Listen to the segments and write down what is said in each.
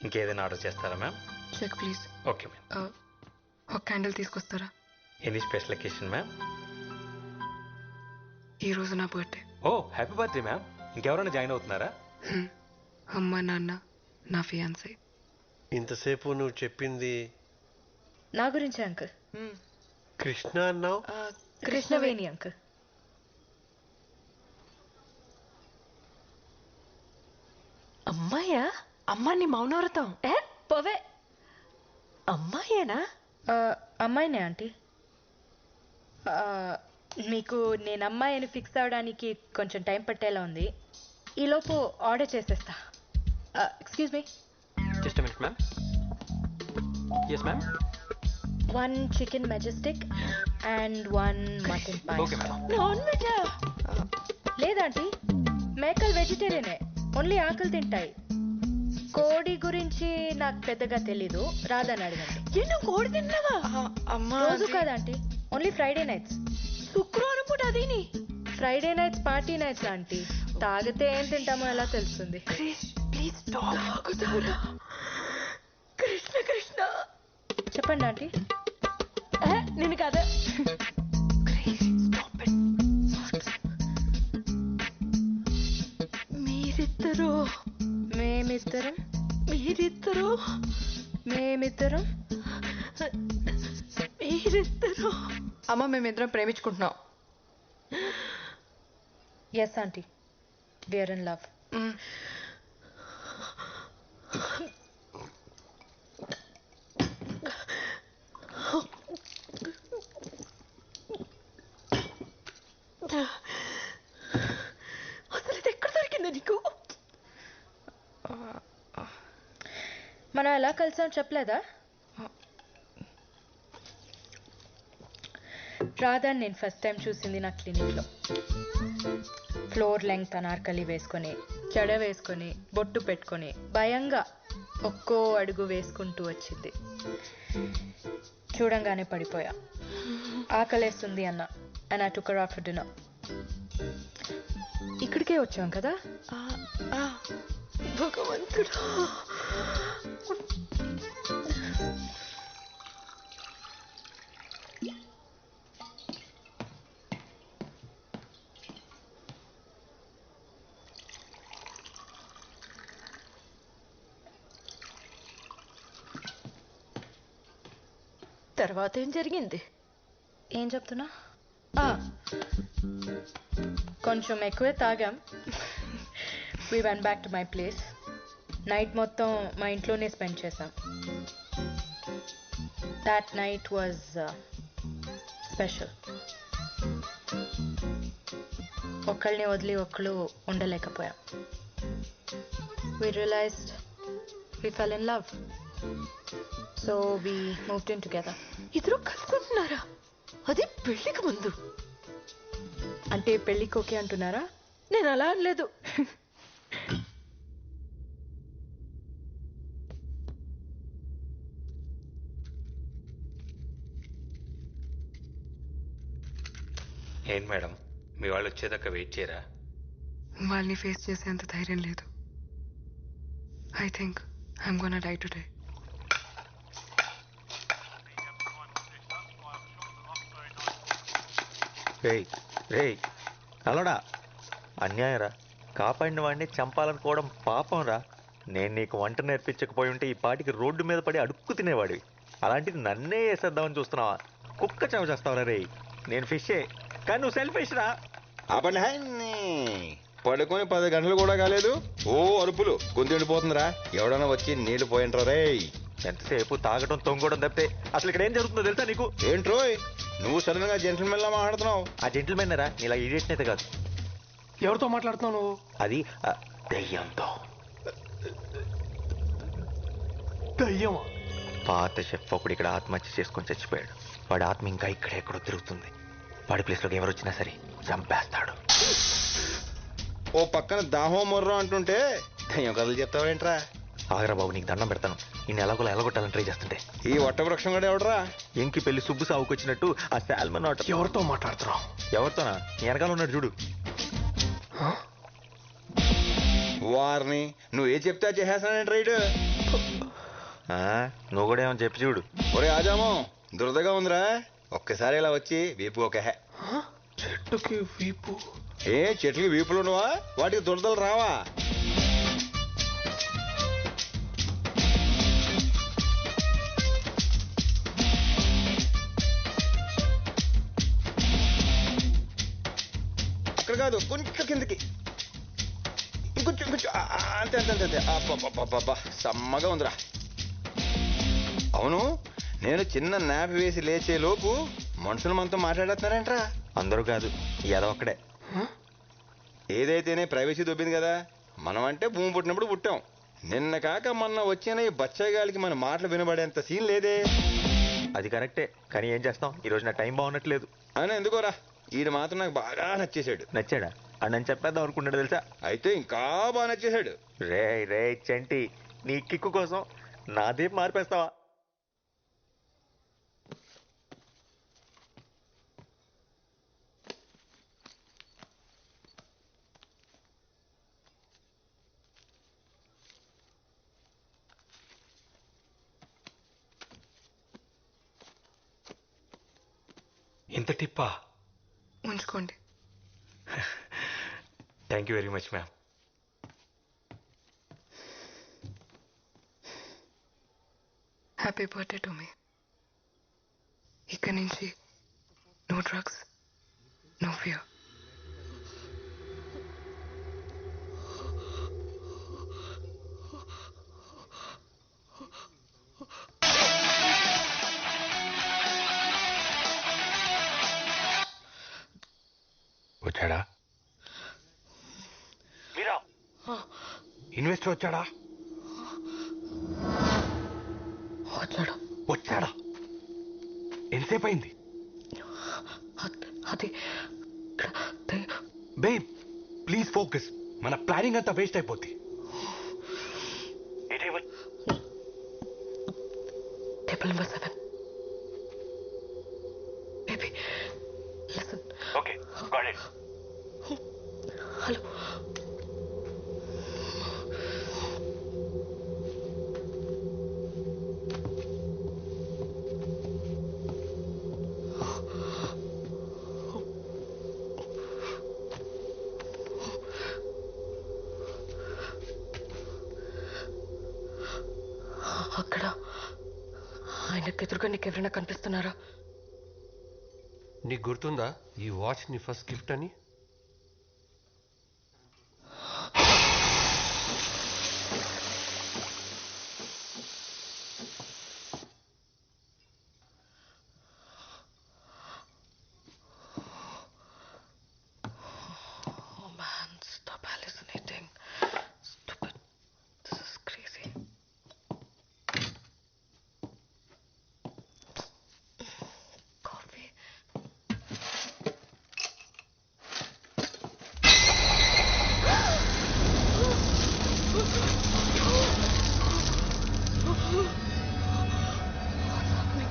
ఇంకేదైనా ఆర్డర్ చేస్తారా ma'am? Check please. Okay ma'am. ఒక క్యాండిల్ తీసుకొస్తారా? Any special occasion ma'am? ఈరోజు నా birthday. Oh happy birthday ma'am. ఇంకెవరైనా జాయిన్ అవుతున్నారా? అమ్మ నాన్న నా ఫియాన్సీ. ఇంతసేపు నువ్వు చెప్పింది నా గురించి అంకుల్. కృష్ణ అన్నావు. కృష్ణవేణి అంకుల్. అమ్మాయా? అమ్మాని మౌనవ్రతం. పోవే. అమ్మాయేనా? అమ్మాయినే ఆంటీ. మీకు నేను అమ్మాయి అని ఫిక్స్ అవడానికి కొంచెం టైం పట్టేలా ఉంది. ఈలోపు ఆర్డర్ చేసేస్తా. Excuse me. Just a minute ma'am. Yes ma'am. 1 chicken majestic and 1 mutton pie. Okay madam. Non వెజా? లేదాంటీ, మేకలు వెజిటేరియనే, ఓన్లీ ఆకలి తింటాయి. కోడి గురించి నాకు పెద్దగా తెలీదు, రాదని అడగండి. ఎన్నో కోడి తిన్నావా? రోజు కాదంటీ, ఓన్లీ ఫ్రైడే నైట్స్. శుక్రవారం పూట అదేని. Friday nights party nights aunty. తాగితే ఏం తింటామో ఎలా తెలుస్తుంది? Please stop. కృష్ణ కృష్ణ. చెప్పండి ఆంటీ. నేను కదా. మీరిద్దరు మేమిద్దరం మీరిద్దరు మేమిద్దరం మీరిద్దరు అమ్మ మేమిద్దరం ప్రేమించుకుంటున్నాం. Yes aunty, we are in love. అసలు ఇది ఎక్కడ దొరికింది నీకు? మనం ఎలా కలిసాం చెప్పలేదా? రాధాని నేను ఫస్ట్ టైం చూసింది నా క్లినిక్లో. ఫ్లోర్ లెంగ్త్ అనార్కలి వేసుకొని, జడ వేసుకొని, బొట్టు పెట్టుకొని, భయంగా ఒక్కో అడుగు వేసుకుంటూ వచ్చింది. చూడంగానే పడిపోయా. ఆకలేస్తుంది అన్న, and I took her out for dinner. ఇక్కడికే వచ్చాం కదా. భగవంతుడా. తర్వాత ఏం జరిగింది? ఏం చెప్తున్నా? కొంచెం ఎక్కువే తాగాం. We went back to my place. Night మొత్తం మా ఇంట్లోనే స్పెండ్ చేసాం. That night was special. ఒకళ్ళని వదిలి ఒకళ్ళు ఉండలేకపోయాం. We realized we fell in love. So we moved in together. ఇద్దరు కలుసుకుంటున్నారా? అది పెళ్లికి ముందు. అంటే పెళ్ళికి ఓకే అంటున్నారా? నేను అలా అనలేదు. ఏంటి మేడం, మీ వాళ్ళు వచ్చేదాకా వెయిట్ చేయరా? వాళ్ళని ఫేస్ చేసేంత ధైర్యం లేదు. I think I'm gonna die today. రేయ్ రేయ్ అలడా, అన్యాయం రా. కాపాడిన వాడిని చంపాలనుకోవడం పాపం రా. నేను నీకు వంట నేర్పించకపోయి ఉంటే ఈ పాటికి రోడ్డు మీద పడి అడుక్కు తినేవాడివి. అలాంటిది నన్నే వేసేద్దామని చూస్తున్నావా? కుక్క చావ చేస్తావురా రేయ్. నేను ఫిషే, కానీ నువ్వు సెల్ఫిష్ రా. పడుకొని 10 గంటలు కూడా కాలేదు, ఓ అరుపులు గొంతు ఎండిపోతుందిరా. ఎవడన్నా వచ్చి నీళ్లు పోయింట్రా రే. ఎంతసేపు తాగడం తొంగడం తప్పితే అసలు ఇక్కడ ఏం జరుగుతుందో తెలుసా నీకు? ఏంట్రోయ్ నువ్వు సడన్ గా జెంటిల్మెన్ లా మాట్లాడుతున్నావు? ఆ జెంటిల్మెన్ రా, నీలా ఇడియట్ అయితే కాదు. ఎవరితో మాట్లాడుతున్నావు నువ్వు? అది దయ్యంతో. దయ్యమా? పాత షెఫ్ ఒకడు ఇక్కడ ఆత్మహత్య చేసుకొని చచ్చిపోయాడు. వాడి ఆత్మ ఇంకా ఇక్కడ ఎక్కడో తిరుగుతుంది. వాడి ప్లేస్లోకి ఎవరు వచ్చినా సరే చంపేస్తాడు. ఓ పక్కన దాహం మొర్రం అంటుంటే దయ్యం కథలు చెప్తావేంట్రా? ఆగరా బాబు, నీకు దండం పెడతాను. నేను ఎలాగోలా ఎలాగొట్టాలని ట్రై చేస్తుంటే ఈ వట్ట వృక్షం కూడా ఎవడరా? ఎంకి పెళ్లి సుబ్బు సాగుకు వచ్చినట్టు ఆ శాల్మన్ ఆట. ఎవరితో మాట్లాడుతున్నావు? ఎవరితోనా? నీ వెనకాల ఉన్నాడు చూడు. వారిని నువ్వు ఏ చెప్తే చేసేస్తానంటే రైడ్. నువ్వు కూడా ఏమో చెప్పి చూడు. ఒరే ఆజాము, దురదగా ఉందిరా, ఒక్కసారి ఇలా వచ్చి వీపు ఒక హే. చెట్టుకి వీపు. ఏ చెట్లకి వీపులు ఉండవా? వాటికి దురదలు రావా? అక్కడ కాదు, కొంచెం కిందకి, ఇంకొంచెం ఇంకొంచెం, అంతే అంతే అంతే అంతే. అబ్బా సమ్మగా ఉందిరా. అవును, నేను చిన్న నాపి వేసి లేచే లోపు మనుషులు మనతో మాట్లాడేస్తున్నారంట్రా. అందరూ కాదు, ఏదో ఒక్కడే. ఏదైతేనే ప్రైవసీ దొబ్బింది కదా. మనం అంటే భూమి పుట్టినప్పుడు పుట్టాం. నిన్న కాక మొన్న వచ్చిన ఈ బచ్చగాలికి మన మాటలు వినబడేంత సీన్ లేదే. అది కరెక్టే, కానీ ఏం చేస్తాం, ఈ రోజు నా టైం బాగున్నట్లేదు. అని ఎందుకోరా, ఈడు మాత్రం నాకు బాగా నచ్చేశాడు. నచ్చాడా? అని నేను చెప్పేద్దాం అనుకున్నాడు తెలుసా. అయితే ఇంకా బాగా నచ్చేశాడు. రే రే చంటి, నీ కిక్కు కోసం నాదే మార్పేస్తావా? ఇంత టిప్పా? ఉంచుకోండి. Thank you very much ma'am. Happy birthday to me. ఇక్కడి నుంచి నో డ్రగ్స్, నో ఫియర్. వచ్చాడా? మీరా ఇన్వెస్టర్ వచ్చాడా? వచ్చాడు. వచ్చాడా? ఎంతసేపు అయింది? అది బేబ్ ప్లీజ్ ఫోకస్, మన ప్లానింగ్ అంతా వేస్ట్ అయిపోద్ది. Table number 7. Baby listen. Okay got it. Hello. అక్కడ ఆయనకు ఎదురుగా నీకు ఎవరైనా కనిపిస్తున్నారా? నీకు గుర్తుందా ఈ వాచ్ నీ ఫస్ట్ గిఫ్ట్ అని? Oh man, stop hallucinating. Stupid. This is crazy. Coffee. What's happening?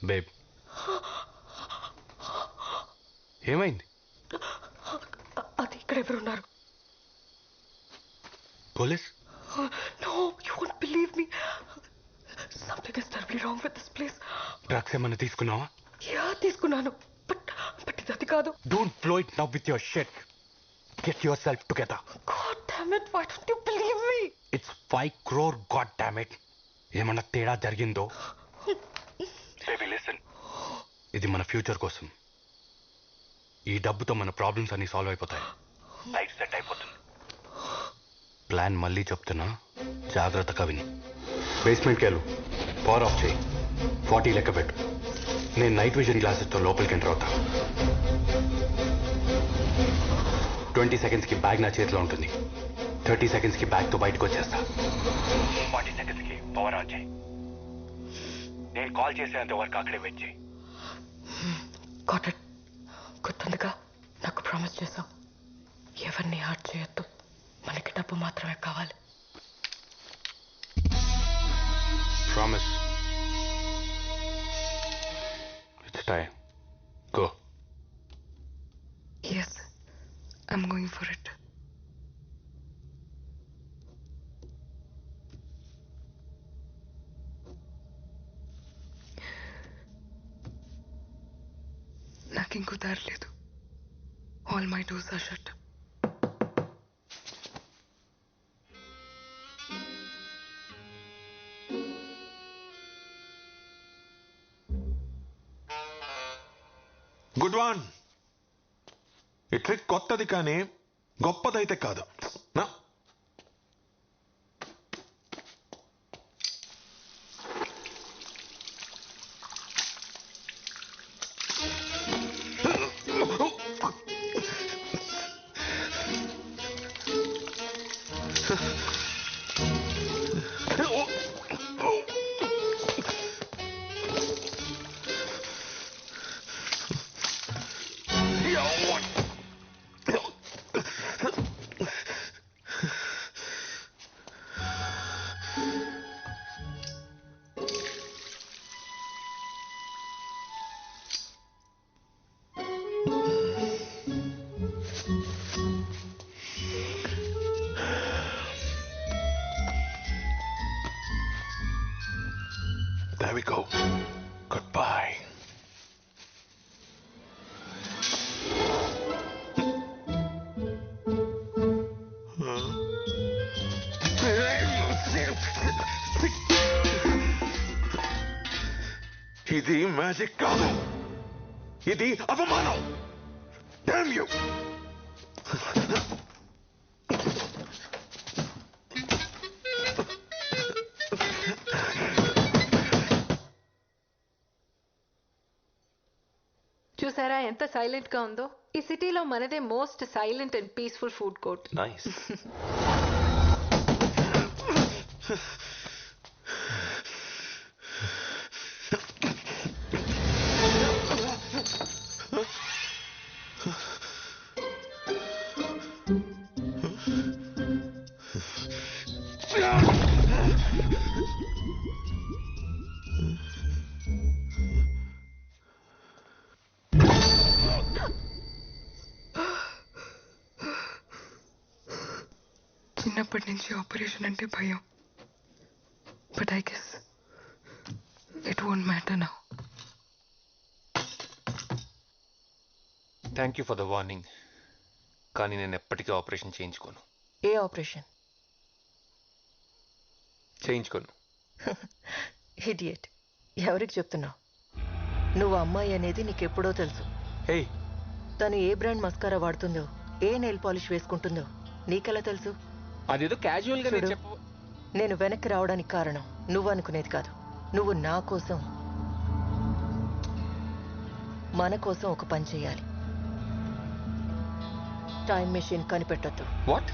Babe ఏమైంది? అది ఇక్కడ ఎవరున్నారు? Police? No, you won't believe me. Something is terribly wrong with this place. Drugs ఏమన్నా తీసుకున్నావా? యా తీసుకున్నాను బట్ బట్ ఇది అది కాదు. Don't blow it now with your shit. Get yourself together. God damn it, why don't you believe me? It's 5 crore, god damn it. ఏమన్నా తేడా జరిగిందో? Baby, listen. ఇది మన ఫ్యూచర్ కోసం. ఈ డబ్బుతో మన ప్రాబ్లమ్స్ అన్ని సాల్వ్ అయిపోతాయి. లైఫ్ సెట్ అయిపోతుంది. ప్లాన్ మళ్ళీ చెప్తున్నా, జాగ్రత్తగా విని. బేస్మెంట్కి వెళ్ళు, పవర్ ఆఫ్ చేయి, 40 లెక్క పెట్టు. నేను నైట్ విజన్ గ్లాసెస్తో లోపలికి ఎంటర్ అవుతా. 20 సెకండ్స్కి బ్యాగ్ నా చేతిలో ఉంటుంది. 30 సెకండ్స్కి బ్యాగ్తో బయటకు వచ్చేస్తా. 40 సెకండ్స్కి పవర్ ఆన్ చేయి. నేను కాల్ చేసేంత వరకు అక్కడే వెయిట్ చేయి. Got it. గుర్తుందిగా, నాకు ప్రామిస్ చేసావు ఎవరిని హార్ట్ చేయొద్దు, మనకి డబ్బు మాత్రమే కావాలి. Promise. It's time. Go. Yes, I'm going for it. నాకు ఇంకో దారి లేదు. All my doors are shut. Good one. ఈ ట్రిక్ కొత్తది కానీ గొప్పదైతే కాదు నా. There we go. Goodbye. ఇది మ్యాజిక్ కాదు, ఇది అవమానం. Damn you! చూసారా ఎంత సైలెంట్ గా ఉందో? ఈ సిటీలో మనదే most silent and peaceful food court. Nice. చిన్నప్పటి నుంచి ఆపరేషన్ అంటే భయం. But I guess it won't matter now. Thank you for the warning. కానీ నేను ఎప్పటికీ ఆపరేషన్ చేయించుకోను. ఏ ఆపరేషన్? చేయించుకోను. ఇడియట్. ఎవరికి చెప్తున్నావు? నువ్వు అమ్మాయి అనేది నీకెప్పుడో తెలుసు. హే, తను ఏ బ్రాండ్ మస్కారా వాడుతుందో, ఏ నెయిల్ పాలిష్ వేసుకుంటుందో నీకెలా తెలుసు? అదేదో క్యాజువల్ గా చూడు, చెప్పు. నేను వెనక్కి రావడానికి కారణం నువ్వు అనుకునేది కాదు. నువ్వు నా కోసం, మన కోసం ఒక పని చేయాలి. టైం మెషిన్ కనిపెట్టొద్దు. వాట్?